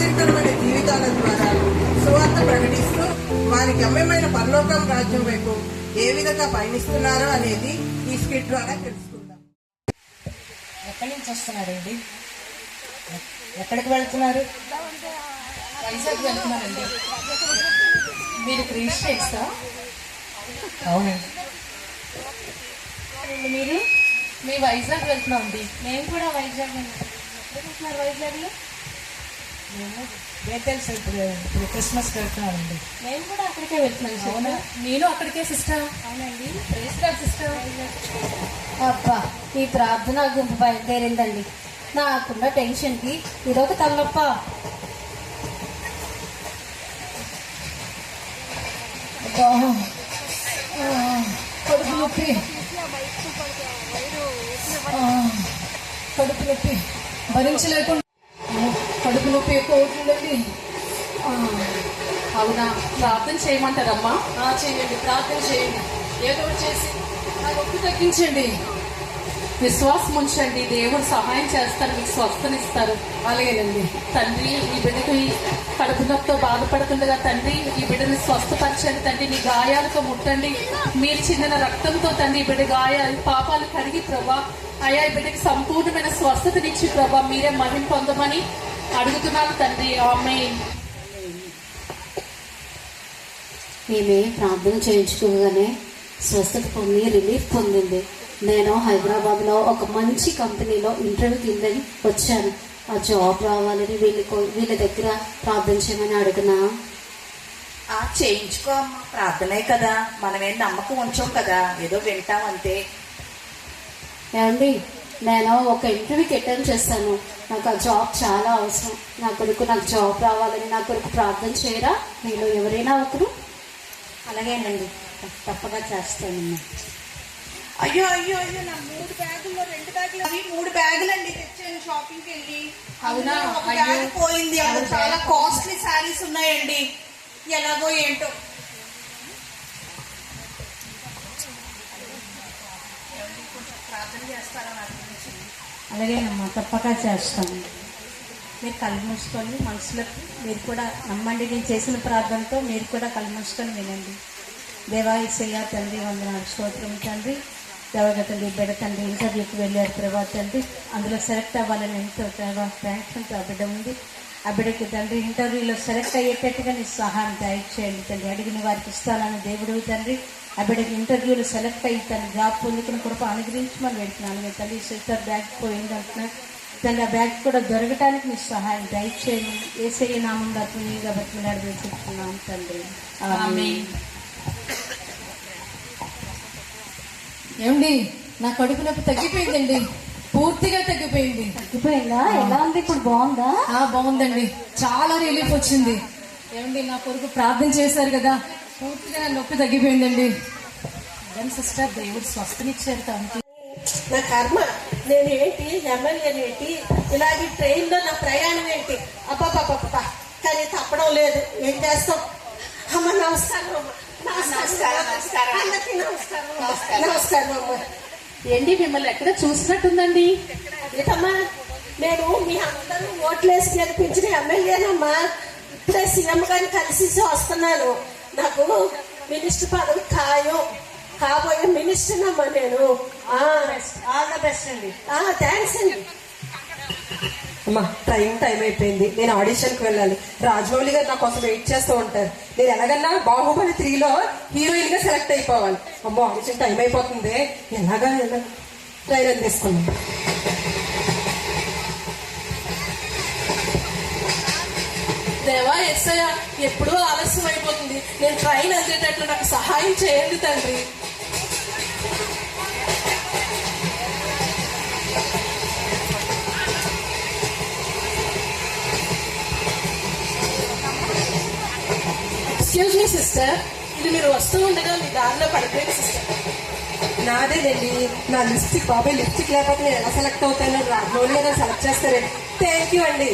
ఆదరించబడిన జీవితాల ద్వారా సువార్త ప్రకటిస్తూ వారి గమ్యమైన పరలోకం రాజ్యం వైపు ఏ విధంగా పయనిస్తున్నారో అనేది ఈ స్కిట్ ద్వారా తెలుసుకుందాం. ఎక్కడి నుంచి వస్తున్నారండి? ఎక్కడికి వెళ్తున్నారు? వైజాగ్ వెళ్తున్నారండి. మీరు క్రిస్టియన్సా? అవునండి. మీరు? మీ వైజాగ్ వెళ్తున్నామండి. మేము కూడా వైజాగ్ వెళ్తున్నారు. వైజాగ్లో మేము బేతెల్ ఇప్పుడు క్రిస్మస్కి వెళ్తున్నామండి. మేము కూడా అక్కడికే వెళ్తున్నాం. అవునా? నేను అక్కడికే సిస్టర్. అవునండి. Praise lord sister. అబ్బా, ఈ ప్రార్థన గుంపు బయలుదేరిందండి. నాకున్న టెన్షన్కి ఇదొక తలనొప్ప. కడుపు నొప్పి, కడుపు నొప్పి భరించలేకుండా కడుపు నొప్పి ఎక్కువ అవుతుందండి. అవునా? ప్రార్థన చేయమంటారమ్మా? చేయండి, ప్రార్థన చేయండి. ఏదో ఒకటి చేసి నా నొప్పి తగ్గించండి. విశ్వాసం ఉంచండి, దేవుడు సహాయం చేస్తారు, మీకు స్వస్థనిస్తారు. అలాగేనండి. తండ్రి, ఈ బిడ్డకి కడుపు నొప్పితో బాధపడుతుండగా తండ్రి ఈ బిడ్డని స్వస్థపరచండి. తండ్రి నీ గాయాలతో ముట్టండి. మీరు చిందిన రక్తంతో తండ్రి ఈ బిడ్డ గాయాలు పాపాలు కడిగి ప్రభా అయా ఈ బిడ్డకి సంపూర్ణమైన స్వస్థతనిచ్చి ప్రభా మీరే మహిమ పొందమని అడుగుతున్నాను తండ్రి. ఆమేన్. మేమే ప్రార్థన చేయించుకోగానే స్వస్థత పొంది రిలీఫ్ పొందింది. నేను హైదరాబాద్లో ఒక మంచి కంపెనీలో ఇంటర్వ్యూ కిందని వచ్చాను. ఆ జాబ్ రావాలని వీళ్ళ దగ్గర ప్రార్థన చేయమని అడుగునా. చేయించుకో అమ్మా, ప్రార్థనే కదా, మనమేం నమ్మకం ఉంచాం కదా, ఏదో వింటాం అంతే. ఏమండి, నేను ఒక ఇంటర్వ్యూకి అటెండ్ చేశాను. నాకు ఆ జాబ్ చాలా అవసరం. నా కొడుకు నాకు జాబ్ రావాలని నా కొడుకు ప్రార్థన చేయరా మీలో ఎవరైనా ఒకరు? అలాగేనండి, తప్పగా చేస్తానమ్మా. అయ్యో అయ్యో అయ్యో, నా 3 బ్యాగుల్లో 2 బ్యాగులు అవి 3 బ్యాగులు అండి తెచ్చాను షాపింగ్కి వెళ్ళి. అవునా? ఒక బ్యాగ్ పోయింది. అక్కడ చాలా కాస్ట్లీ శారీస్ ఉన్నాయండి. ఎలాగో ఏంటో. ప్రార్థన చేస్తారా నా గురించి? అలాగేనమ్మా, తప్పక చేస్తాను. మీరు కళ్ళు మూసుకొని మనసులకు మీరు కూడా నమ్మండి. నేను చేసిన ప్రార్థనతో మీరు కూడా కళ్ళు మూసుకొని వినండి. దేవా యేసయ్య తండ్రి, వందనాలు, స్తోత్రం తండ్రి. దేవగతండి బిడ్డ తండ్రి ఇంటర్వ్యూకి వెళ్ళారు ప్రభా తండ్రి. అందులో సెలెక్ట్ అవ్వాలని ఎంతో ప్రయత్నంతో ఆ బిడ్డ ఉంది. ఆ బిడ్డకి తండ్రి ఇంటర్వ్యూలో సెలెక్ట్ అయ్యేటట్టుగా నీ సహాయం దయచేయండి తండ్రి. అడిగిన వారికి ఇస్తానని దేవుడు తండ్రి. ఆ బిడ్డకి ఇంటర్వ్యూలో సెలెక్ట్ అయ్యి తన జాబ్ పొందుకున్న కృప అనుగ్రహించమని పెడుతున్నాను తండ్రి. సిస్టర్ బ్యాగ్ పోయింది అంటున్నారు తండ్రి. ఆ బ్యాగ్ కూడా దొరకటానికి నీ సహాయం దయచేయండి. యేసయ్య నామం దర్శనీయంగా బతిమలాడి చెప్తున్నాను తండ్రి. ఆమేన్. ఏమండి, నా కడుపు నొప్పి తగ్గిపోయిందండి, పూర్తిగా తగ్గిపోయింది. తగ్గిపోయిందా? ఎలా ఉంది ఇప్పుడు? బాగుందా? బాగుందండి, చాలా రిలీఫ్ వచ్చింది. ఏమండి, నా కొడుకు ప్రార్థన చేశారు కదా, పూర్తిగా నా నొప్పి తగ్గిపోయిందండి. సిస్టర్, దేవుడు స్వస్థనిచ్చారు తండ్రి. నా కర్మ, నేను ఏంటి ఎమ్మెల్యే ఏంటి, ఇలాగే ట్రైన్లో నా ప్రయాణం ఏంటి, అబ్బాబ్బా, కానీ తప్పడం లేదు. ఏం చేస్తాం? అమ్మ నమస్కారం అమ్మ. నమస్కారం అమ్మ. ఏంటి మిమ్మల్ని ఎక్కడ చూసినట్టుందండి? ఏంటమ్మా, నేను మీ అందరూ ఓట్లేసి గెలిపించిన ఎమ్మెల్యేనమ్మా. ఇప్పుడే సీఎం గారిని కలిసి వస్తున్నాను. నాకు మినిస్టర్ పదవి ఖాయం, కాబోయే మినిస్టర్ అమ్మా నేను. ఆల్ ద బెస్ట్ అండి. థ్యాంక్స్ అండి. అమ్మా, టైం అయిపోయింది, నేను ఆడిషన్కి వెళ్ళాలి. రాజమౌళి గారు నా కోసం వెయిట్ చేస్తూ ఉంటారు. నేను ఎలాగన్నా బాహుబలి 3లో హీరోయిన్ గా సెలెక్ట్ అయిపోవాలి. అమ్మో, ఆడిషన్ టైం అయిపోతుంది. ఎలాగా ట్రైలర్ తీసుకున్నాను. దేవా యేసయ్య, ఎప్పుడూ ఆలస్యం అయిపోతుంది. నేను ట్రైన్ అందేటట్లు నాకు సహాయం చేయండి తండ్రి. ఎక్స్క్యూజ్ మీ సిస్టర్, ఇది మీరు వస్తూ ఉండగా మీ దారిలో పడిపోయింది సిస్టర్. నాదేనండి, నా లిప్స్టిక్. బాబాయ్, లిప్స్టిక్ లేకపోతే నేను ఎలా సెలెక్ట్ అవుతాను? రాజమౌళి గారు సెలెక్ట్ చేస్తారండి. థ్యాంక్ యూ అండి.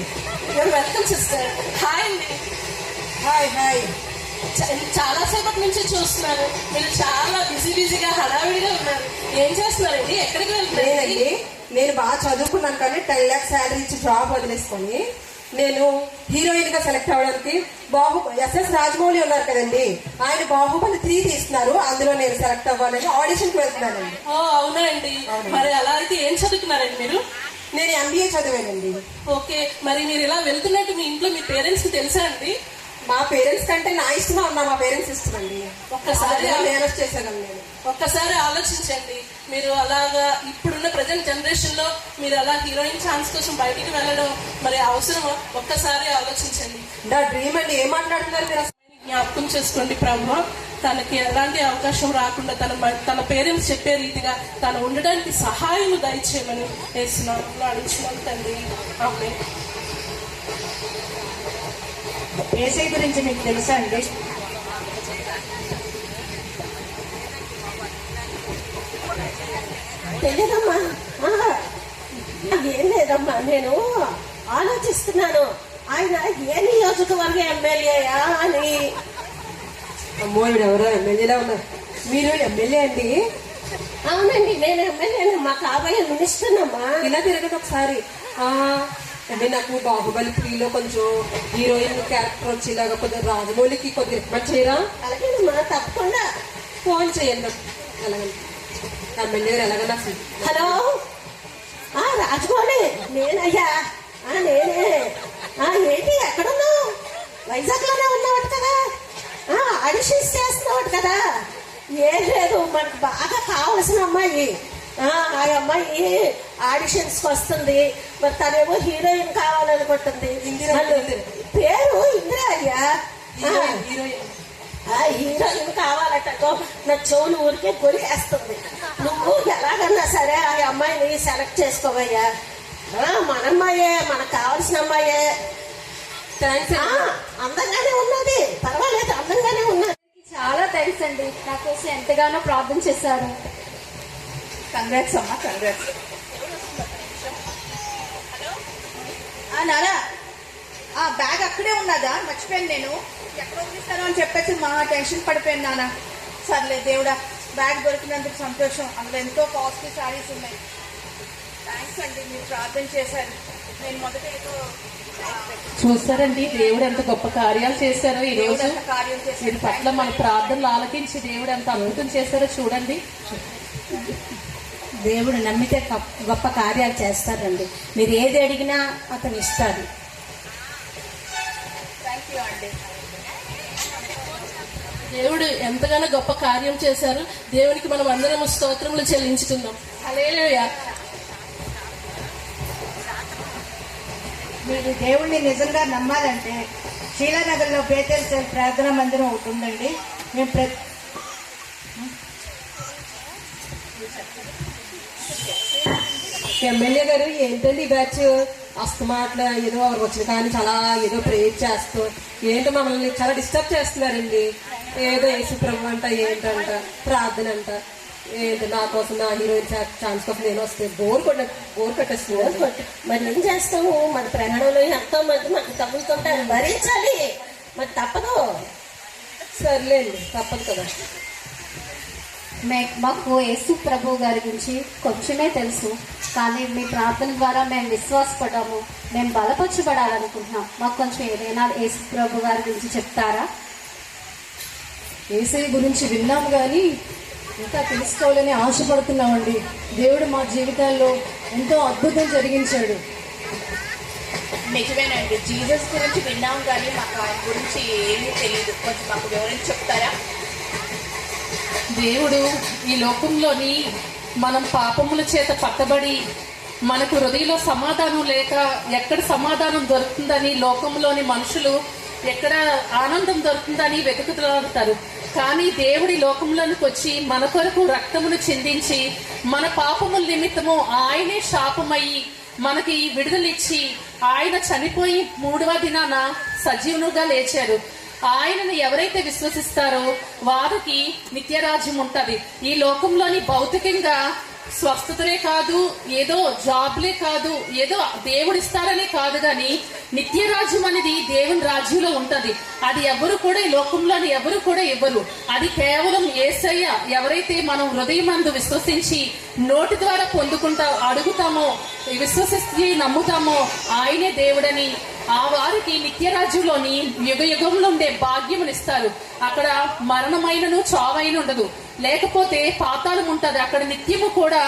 You're welcome sister. హాయ్ అండి. హాయ్. చాలా సేపటి నుంచి చూస్తున్నాను, మీరు చాలా బిజీగా హడావిడిగా ఉన్నారు. ఏం చేస్తున్నారండి? ఎక్కడికి వెళ్తున్నారండి? నేను బాగా చదువుకున్నాను కానీ 10 lakhs శాలరీ ఇచ్చి జాబ్ వదిలేసుకొని నేను హీరోయిన్ గా సెలెక్ట్ అవడానికి ఎస్ఎస్ రాజమౌళి ఉన్నారు కదండి, ఆయన బాహుబలి 3 తీస్తున్నారు, అందులో నేను సెలెక్ట్ అవ్వాలని ఆడిషన్ కి వెళ్తున్నానండి. అవునా అండి? మరి అలా అయితే ఏం చదువుకున్నారండి మీరు? నేను MBA చదివానండి. ఓకే, మరి మీరు ఇలా వెళ్తున్నట్టు మీ ఇంట్లో మీ పేరెంట్స్ కి తెలుసా అండి? మా పేరెంట్స్ కంటే నా ఇష్టమా ఉన్నా మా పేరెంట్స్ ఇష్టం అండి. ఒక్కసారి మేనేజ్ చేసేదాన్ని నేను. ఒక్కసారి ఆలోచించండి, మీరు అలాగా ఇప్పుడున్న ప్రజెంట్ జనరేషన్ లో మీరు అలా హీరోయిన్ ఛాన్స్ కోసం బయటికి వెళ్ళడం మరి అవసరమా? ఒక్కసారి ఆలోచించండి. నా డ్రీమ్ అండి. ఏం మాట్లాడుతున్నారు మీరు? జ్ఞాపకం చేసుకోండి ప్రభు, తనకి ఎలాంటి అవకాశం రాకుండా తన పేరెంట్స్ చెప్పే రీతిగా తను ఉండడానికి సహాయం దయచేయమని వేస్తున్నాను అడుగుతున్నాను తండ్రి. ఆమె ఏసై గురించి మీకు తెలుసా అండి? తెలియదమ్మా. ఏం లేదమ్మా, నేను ఆలోచిస్తున్నాను ఆయన ఏ నియోజకవర్గ ఎమ్మెల్యేయా అని. అమ్మో ఎవరో ఎమ్మెల్యేలా ఉన్నారు. మీరు ఎమ్మెల్యే అండి? అవునండి, నేను ఎమ్మెల్యే. మా కాబోయే మినిస్టర్ అమ్మా. ఇలా తిరగదు ఒకసారి. అంటే నాకు బాహుబలి 3లో కొంచెం హీరోయిన్ క్యారెక్టర్ వచ్చేలాగా కొంచెం రాజమౌళికి కొద్దిగా రికమెండ్ చేయరా? అలాగేనమ్మా, తప్పకుండా. ఫోన్ చేయండి. ఎలాగండి ఎమ్మెల్యే ఎలాగన్నా. హలో, రాజమౌళి నేనయ్యా. నేనే. ఏంటి ఎక్కడున్నావు? వైజాగ్ లోనే ఉన్నావట కదా, ఆడిషన్స్ చేస్తున్నావట కదా. ఏం లేదు, మనకు బాగా కావలసిన అమ్మాయి. ఆ అమ్మాయి ఆడిషన్స్ కి వస్తుంది. మరి తనేమో హీరోయిన్ కావాలనుకుంటుంది. పేరు ఇందిరా అయ్యా. హీరోయిన్ కావాలట. నా చెవులు ఊరికే గొలివేస్తుంది. నువ్వు ఎలాగన్నా సరే ఆ అమ్మాయిని సెలెక్ట్ చేసుకోవయ్యా. మన అమ్మాయే, మనకు కావాల్సిన అమ్మాయే. అందంగానే ఉన్నది, పర్వాలేదు, అందంగానే ఉన్నది. చాలా థ్యాంక్స్ అండి, నా కోసం ఎంతగానో ప్రార్థన చేశారు. కంగ్రాట్స్ అమ్మా, కంగ్రాట్స్. నానా, బ్యాగ్ అక్కడే ఉన్నదా? మర్చిపోయాను నేను. ఎక్కడ వదిలిస్తాను అని చెప్పేసి మా టెన్షన్ పడిపోయాను నాన్న. సర్లే దేవుడా, బ్యాగ్ దొరికినందుకు సంతోషం. అందులో ఎంతో కాస్ట్లీ శారీస్ ఉన్నాయి. థ్యాంక్స్ అండి, మీరు ప్రార్థన చేశారు. నేను మొదట ఏదో చూస్తారండి దేవుడు ఎంత గొప్ప కార్యాలు చేశారో ఈ రోజు. కార్యం చేశారు. వీరి పట్ల మన ప్రార్థనలు ఆలకించి దేవుడు ఎంత అద్భుతం చేశారో చూడండి. దేవుడు నమ్మితే గొప్ప కార్యాలు చేస్తారండి. మీరు ఏది అడిగినా అతను ఇస్తాడు. థ్యాంక్ యూ అండి. దేవుడు ఎంతగానో గొప్ప కార్యం చేశారు. దేవునికి మనం అందరం స్తోత్రములు చెల్లించుకుందాం. హల్లెలూయా. మీరు దేవుణ్ణి నిజంగా నమ్మాలంటే శీలానగర్లో బేతేల్ చర్చ్ ప్రార్థనా మందిరం ఒకటి ఉందండి. మేము ఎమ్మెల్యే గారు ఏంటండి ఈ బ్యాచ్ అస్తమాట్ల ఏదో ఎవరికి వచ్చిన కానీ చాలా ఏదో ప్రేయర్ చేస్తూ ఏంటో మమ్మల్ని చాలా డిస్టర్బ్ చేస్తున్నారండి. ఏదో యేసు ప్రభు అంట, ఏంటంట ప్రార్థన అంట, ఏంటి నా కోసం నా హీరోయిన్ ఛాన్స్ కోసం నేను వస్తే బోర్ కట్టేస్తున్నారు. మరి ఏం చేస్తాము? మన ప్రయాణంలో ఎంతో మంది మనకు తగులుతుంటారు, భరించాలి, మరి తప్పదు. సర్లేండి, తప్పదు కదా. మాకు యేసు ప్రభు గారి గురించి కొంచెమే తెలుసు, కానీ మీ ప్రార్థన ద్వారా మేము విశ్వాసపడ్డాము, మేము బలపరచబడాలనుకుంటున్నాం. మాకు కొంచెం ఏదైనా యేసు ప్రభు గారి గురించి చెప్తారా? ఏసై గురించి విన్నాము కానీ ఇంకా తెలుసుకోవాలని ఆశపడుతున్నామండి. దేవుడు మా జీవితాల్లో ఎంతో అద్భుతం జరిగించాడు. నిజమేనండి, జీసస్ గురించి విన్నాం కానీ మాకు ఆయన గురించి ఏమీ తెలియదు. కొంచెం మాకు వివరించి చెప్తారా? దేవుడు ఈ లోకంలోని మనం పాపముల చేత పట్టబడి మనకు హృదయంలో సమాధానం లేక ఎక్కడ సమాధానం దొరుకుతుందని లోకంలోని మనుషులు ఎక్కడ ఆనందం దొరుకుతుందని వెతుకుతారు. కానీ దేవుడి లోకంలోనికి వచ్చి మన కొరకు రక్తమును చిందించి మన పాపముల నిమిత్తము ఆయనే శాపమయ్యి మనకి విడుదలిచ్చి ఆయన చనిపోయి 3వ దినాన సజీవునుగా లేచారు. ఆయనను ఎవరైతే విశ్వసిస్తారో వారికి నిత్యరాజ్యం ఉంటది. ఈ లోకంలోని భౌతికంగా స్వస్థతలే కాదు, ఏదో జాబ్లే కాదు, ఏదో దేవుడిస్తారనే కాదు, కానీ నిత్యరాజ్యం అనేది దేవుని రాజ్యంలో ఉంటది. అది ఎవరు కూడా ఈ లోకంలోని ఎవరు కూడా ఇవ్వరు. అది కేవలం యేసయ్య ఎవరైతే మనం హృదయమందు విశ్వసించి నోటి ద్వారా పొందుకుంటా అడుగుతామో, విశ్వసిస్తే నమ్ముతామో ఆయనే దేవుడని ఆ వారికి నిత్య రాజ్యంలోని యుగ యుగంలో ఉండే భాగ్యమునిస్తారు. అక్కడ మరణమైనను చావైన ఉండదు, లేకపోతే పాతాళం ఉంటది. అక్కడ నిత్యము కూడా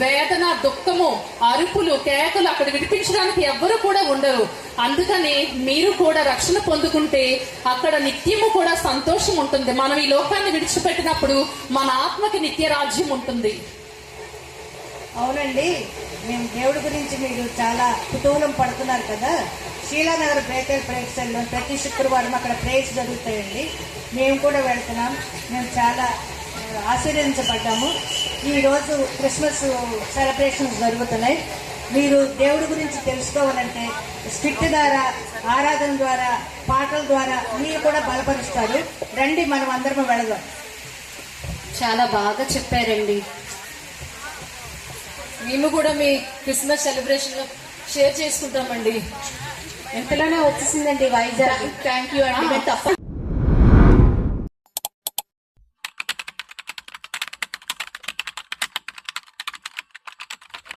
వేదన, దుఃఖము, అరుపులు, కేకలు అక్కడ విడిపించడానికి ఎవ్వరు కూడా ఉండరు. అందుకని మీరు కూడా రక్షణ పొందుకుంటే అక్కడ నిత్యము కూడా సంతోషం ఉంటుంది. మనం ఈ లోకాన్ని విడిచిపెట్టినప్పుడు మన ఆత్మకి నిత్య రాజ్యం ఉంటుంది. అవునండి, మేము దేవుడి గురించి మీరు చాలా కుతూహలం పడుతున్నారు కదా. శీలానగర్ బేతేల్ ప్రేక్షల్లో ప్రతి శుక్రవారం అక్కడ ప్రేయర్స్ జరుగుతాయండి. మేము కూడా వెళ్తున్నాం. మేము చాలా ఆశీర్వదించబడ్డాము. ఈరోజు క్రిస్మస్ సెలబ్రేషన్స్ జరుగుతున్నాయి. మీరు దేవుడి గురించి తెలుసుకోవాలంటే స్కిట్ ద్వారా, ఆరాధన ద్వారా, పాటల ద్వారా మీరు కూడా బలపరుస్తారు. రండి, మనం అందరం వెళదాం. చాలా బాగా చెప్పారండి. మేము కూడా మీ క్రిస్మస్ సెలబ్రేషన్ లో షేర్ చేసుకుంటామండి. ఎంతలోనే వచ్చేసిందండి వైజాగ్. థ్యాంక్ యూ అండి.